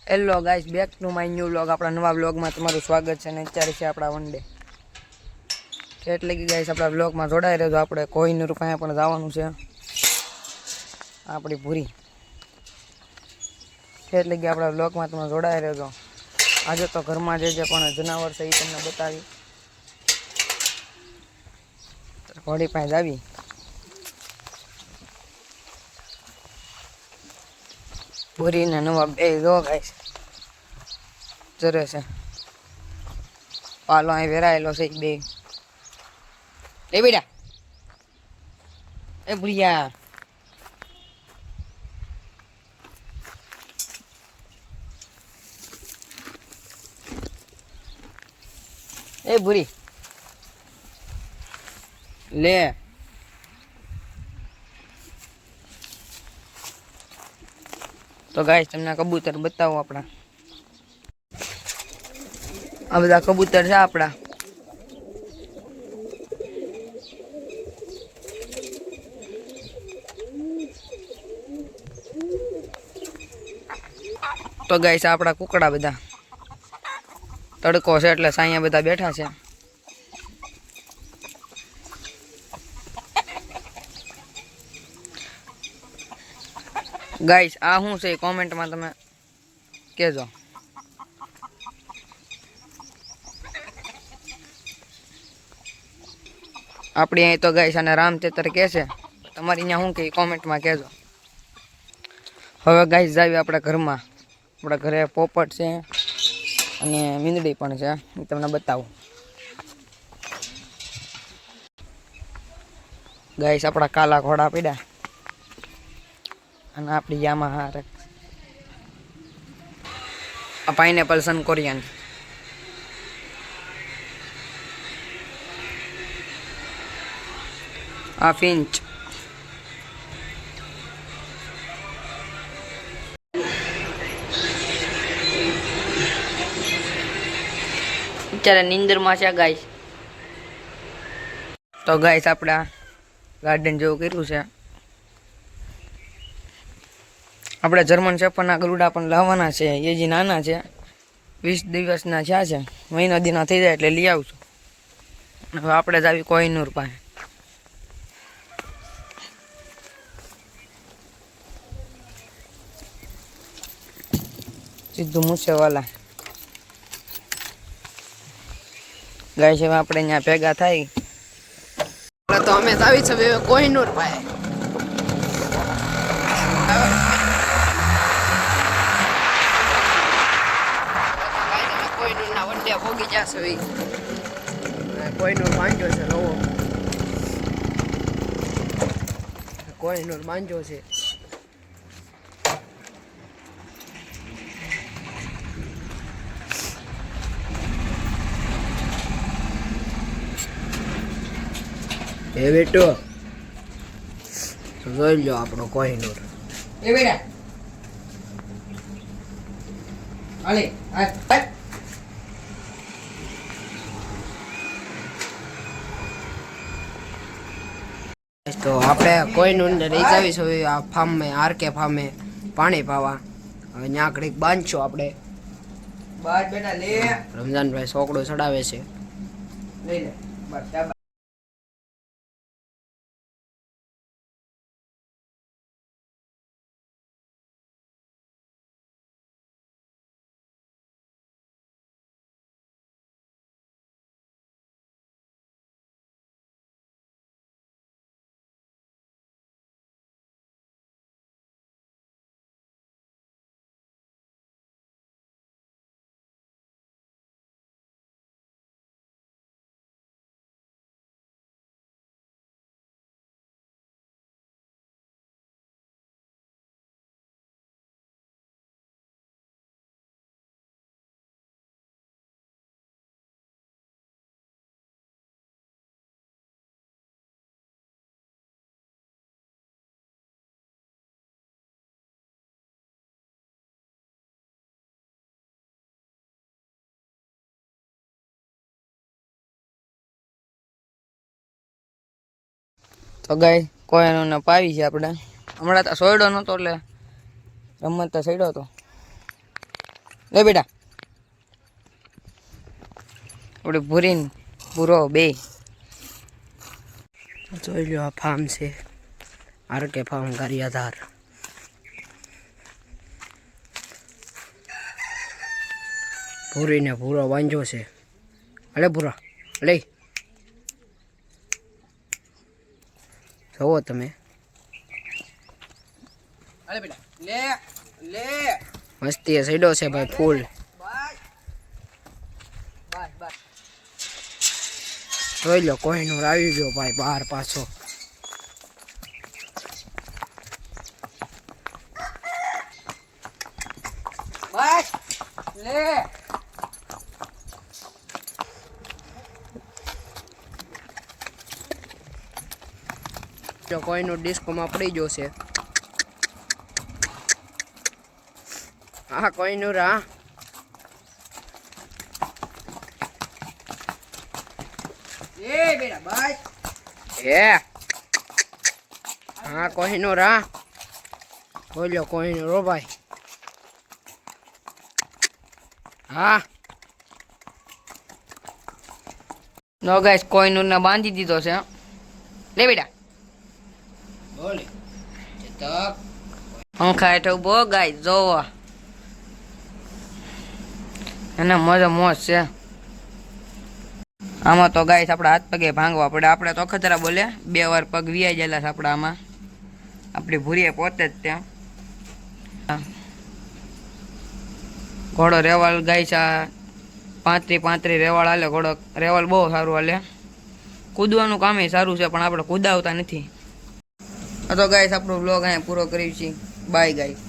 Hello guys, back to my new vlog. આપણા નવા વ્લોગમાં તમારું સ્વાગત છે. અને અત્યારે છે આપણા વન ડે એટલે કે ગાઈસ આપણા વ્લોગમાં જોડાઈ રહેજો. આપણે કોઈનૂર પાસે પણ જવાનું છે આપણી ભૂરી એટલે કે આપણા વ્લોગમાં તમે જોડાઈ રહેજો. આજે તો ઘરમાં જે પણ જનાવર છે એ તમને બતાવી ઘોડી પાસે આવી. ભૂરીને નવા બે જો ગાઈસ ચરે છે. પાલો અહીં વેરાયેલો છે બે. એ બેટા એ ભૂરિયા એ ભૂરી લે. તો ગાઈસ તમને કબૂતર બતાવો. આપણા આ બધા કબૂતર છે આપણા. તો ગાઈસ આપણા કુકડા બધા તડકો છે એટલે સાયા બધા બેઠા છે. ગાઈસ આ શું છે કોમેન્ટમાં તમે કહેજો. આપણી અહીં તો ગાઈસ આને રામચેતર કહે છે. તમારી અહીંયા શું કે કોમેન્ટમાં કહેજો. હવે ગાઈસ જાવી આપણા ઘરમાં. આપણા ઘરે પોપટ છે અને મીંદડી પણ છે. એ તમને બતાવું. ગાઈસ આપણા કાલા ઘોડા પડ્યા અને આપણી યામાહા આ પાઇનેપલ સન કોરિયન. આ ફિંચ. અત્યારે નીંદરમાં છે ગાઈસ. તો ગાઈસ આપણા ગાર્ડન જેવું કર્યું છે. આપણે જર્મન શેફર્ડના ગરુડા પણ લાવવાના છે. એ જે નાના છે 20 દિવસના થયા છે. મહિનો દીના થઈ જાય એટલે લઈ આવશું. હવે આપણે જ આવી કોહિનૂર પાસે. સીધું મૂછેવાલા. ગાઈસ હવે આપણે અહીંયા ભેગા થાય તો અમે આવી છે કોહિનૂર પાસે. કોહિનૂરના વન ડે ભોગી જશે. કોહિનૂર માંજો છે નવો. કોહિનૂર માંજો છે. એ બેટો જોઈ લો આપણો કોહિનૂર. એ બેટા હાલે તો આપણે કોહિનૂરને લઈ જાવીશું આ ફાર્મે, આરકે ફાર્મે પાણી પાવા. હવે ત્યાં ઘડીક બાંધશું આપણે. બસ બેટા લે. રમજાનભાઈ સોકડો ચડાવે છે. લઈ લે બસ. તો ગાય કોઈનો પાવી છે આપણે. હમણાં તો સોયડો નહોતો એટલે રમત તો સડ્યો હતો. લે બેટા આપણે ભૂરીન પૂરો બે જોઈ લો, આ ફાર્મ છે આરકે ફાર્મ ગારિયાધાર. ભૂરીને ભૂરો બાંધ્યો છે. અલે ભૂરા લઈ જુઓ તમે. અલે બેટા લે લે મસ્તી સઈડો છે ભાઈ ફૂલ. જોઈ લો કોહિનૂર આવી ગયો ભાઈ બહાર પાછો. બસ લે જો કોઈનો ડિસ્કોમાં પડી ગયો છે. હા કોઈનું રા એ બેટા બસ એ હા કોઈનો રા બોલ્યો કોઈનો રો ભાઈ. હા નો ગાઈસ કોઈનૂરને બાંધી દીધો છે. લે બેટા બોલે ચેતક પંખા હેઠળ ઉભો ગાઈસ જોવો એને મજા મોજ છે. આમાં તો ગાઈસ આપણા હાથ પગે ભાંગવા પડે. આપણે તો ખતરા બોલે 2 વાર પગ વિયાઈ ગયેલા છે આપણા આમાં. આપણી ભૂરીએ પોતે જ ત્યાં ઘોડો રેવાલ ગાઈસ આ 35 રેવાળ હાલે. ઘોડો રેવાલ બહુ સારું હાલે. કૂદવાનું કામ સારું છે પણ આપણે કૂદાવતા નથી. તો ગાઈસ આપણો વ્લોગ અહીંયા પૂરો કર્યો છે. Bye guys.